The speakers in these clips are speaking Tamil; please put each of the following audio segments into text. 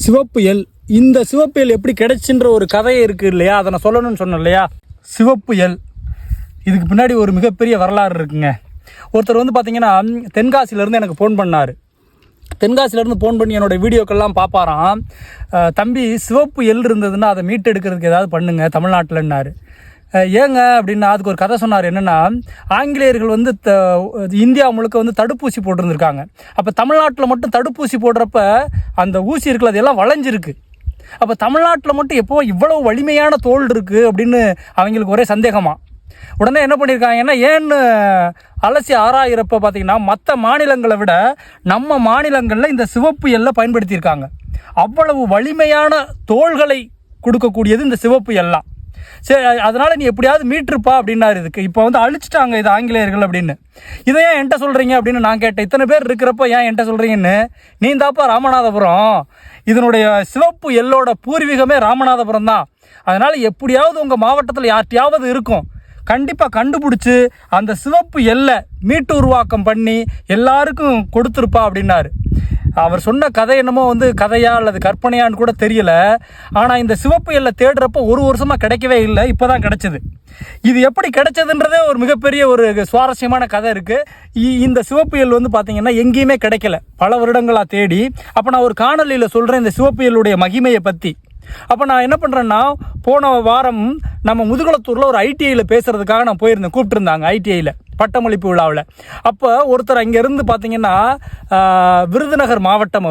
சிவப்பு எல். இந்த சிவப்பு எல் எப்படி கிடைச்சுன்ற ஒரு கதையே இருக்குது இல்லையா, அதை நான் சொல்லணும்னு சொன்னேன் இல்லையா. சிவப்பு எல் இதுக்கு பின்னாடி ஒரு மிகப்பெரிய வரலாறு இருக்குங்க. ஒருத்தர் வந்து பார்த்திங்கன்னா தென்காசியிலேருந்து எனக்கு ஃபோன் பண்ணார். தென்காசியிலேருந்து ஃபோன் பண்ணி என்னோடய வீடியோக்கெல்லாம் பார்ப்பாராம். தம்பி, சிவப்பு எல் இருந்ததுன்னா அதை மீட்டெடுக்கிறதுக்கு ஏதாவது பண்ணுங்க தமிழ்நாட்டில்னாரு. ஏங்க அப்படின்னா அதுக்கு ஒரு கதை சொன்னார். என்னென்னா, ஆங்கிலேயர்கள் வந்து இந்தியா முழுக்க வந்து தடுப்பூசி போட்டிருந்துருக்காங்க. அப்போ தமிழ்நாட்டில் மட்டும் தடுப்பூசி போடுறப்ப அந்த ஊசி இருக்குல்ல அதெல்லாம் வளைஞ்சிருக்கு. அப்போ தமிழ்நாட்டில் மட்டும் எப்போ இவ்வளவு வலிமையான தோல் இருக்குது அப்படின்னு அவங்களுக்கு ஒரே சந்தேகமாக. உடனே என்ன பண்ணியிருக்காங்கன்னா, ஏன்னு அலசி ஆராயிறப்ப பார்த்திங்கன்னா மற்ற மாநிலங்களை விட நம்ம மாநிலங்களில் இந்த சிவப்பு எல்லை பயன்படுத்தியிருக்காங்க. அவ்வளவு வலிமையான தோள்களை கொடுக்கக்கூடியது இந்த சிவப்பு எல்லாம். சரி, அதனால் நீ எப்படியாவது மீட்டிருப்பா அப்படின்னாரு. இதுக்கு இப்போ வந்து அழிச்சிட்டாங்க இது ஆங்கிலேயர்கள் அப்படின்னு. இதை ஏன் என்கிட்ட சொல்கிறீங்க அப்படின்னு நான் கேட்டேன். இத்தனை பேர் இருக்கிறப்ப ஏன் என்கிட்ட சொல்கிறீங்கன்னு. நீ தாப்பா ராமநாதபுரம், இதனுடைய சிவப்பு எல்லோட பூர்வீகமே ராமநாதபுரம் தான். அதனால் எப்படியாவது உங்கள் மாவட்டத்தில் யார்ட்டையாவது இருக்கும், கண்டிப்பாக கண்டுபிடிச்சி அந்த சிவப்பு எல்லை மீட்டு உருவாக்கம் பண்ணி எல்லாருக்கும் கொடுத்துருப்பா அப்படின்னாரு. அவர் சொன்ன கதை என்னமோ வந்து கதையா அல்லது கற்பனையான்னு கூட தெரியல. ஆனால் இந்த சிவப்பு எல்லை தேடுறப்போ ஒரு வருஷமாக கிடைக்கவே இல்லை, இப்போ தான் கிடைச்சது. இது எப்படி கிடைச்சதுன்றதே ஒரு மிகப்பெரிய ஒரு சுவாரஸ்யமான கதை இருக்குது. இந்த சிவப்பு எல் வந்து பார்த்திங்கன்னா எங்கேயுமே கிடைக்கல, பல வருடங்களாக தேடி. அப்போ நான் ஒரு காணொலியில் சொல்கிறேன் இந்த சிவப்பு எல்லுடைய மகிமையை பற்றி. அப்போ நான் என்ன பண்ணுறேன்னா, போன வாரம் நம்ம முதுகுளத்தூரில் ஒரு ஐடிஐயில் பேசுகிறதுக்காக நான் போயிருந்தேன். கூப்பிட்டுருந்தாங்க ஐடிஐயில் பட்டமளிப்பு விழாவில். அப்போ ஒருத்தர் அங்கேருந்து பார்த்திங்கன்னா விருதுநகர் மாவட்டம்,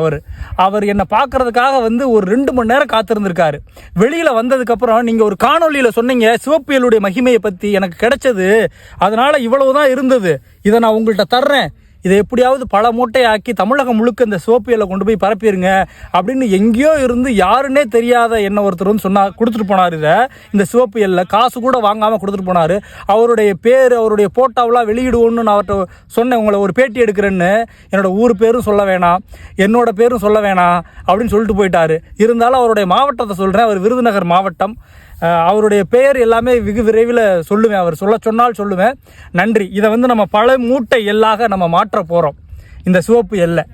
அவர் என்னை பார்க்குறதுக்காக வந்து ஒரு 2 மணி நேரம் காத்திருந்திருக்காரு. வெளியில் வந்ததுக்கப்புறம் நீங்கள் ஒரு காணொலியில் சொன்னீங்க சிவப்பு எல்லுடைய மகிமையை பற்றி, எனக்கு கிடைச்சது அதனால் இவ்வளவு தான் இருந்தது, இதை நான் உங்கள்கிட்ட தர்றேன், இதை எப்படியாவது பல மூட்டையாக்கி தமிழகம் முழுக்க இந்த சிவப்பு எல்லை கொண்டு போய் பரப்பிடுங்க அப்படின்னு எங்கேயோ இருந்து யாருன்னே தெரியாத என்ன ஒருத்தர் வந்து சொன்னார், கொடுத்துட்டு போனார். இந்த சிவப்பு எல்லை காசு கூட வாங்காமல் கொடுத்துட்டு போனார். அவருடைய பேர், அவருடைய போட்டோவெல்லாம் வெளியிடுவோன்னு நான் அவர்கிட்ட சொன்னேன், உங்களை ஒரு பேட்டி எடுக்கிறேன்னு. என்னோடய ஊர் பேரும் சொல்ல வேணாம், என்னோட பேரும் சொல்ல வேணாம் அப்படின்னு சொல்லிட்டு போயிட்டார். இருந்தாலும் அவருடைய மாவட்டத்தை சொல்கிறேன், அவர் விருதுநகர் மாவட்டம். அவருடைய பெயர் எல்லாமே வெகு விரைவில் சொல்லுவேன், அவர் சொன்னால் சொல்லுவேன். நன்றி. இதை வந்து நம்ம பல மூட்டை எல்லாக நம்ம மாற்ற போகிறோம், இந்த சிவப்பு எல்லை.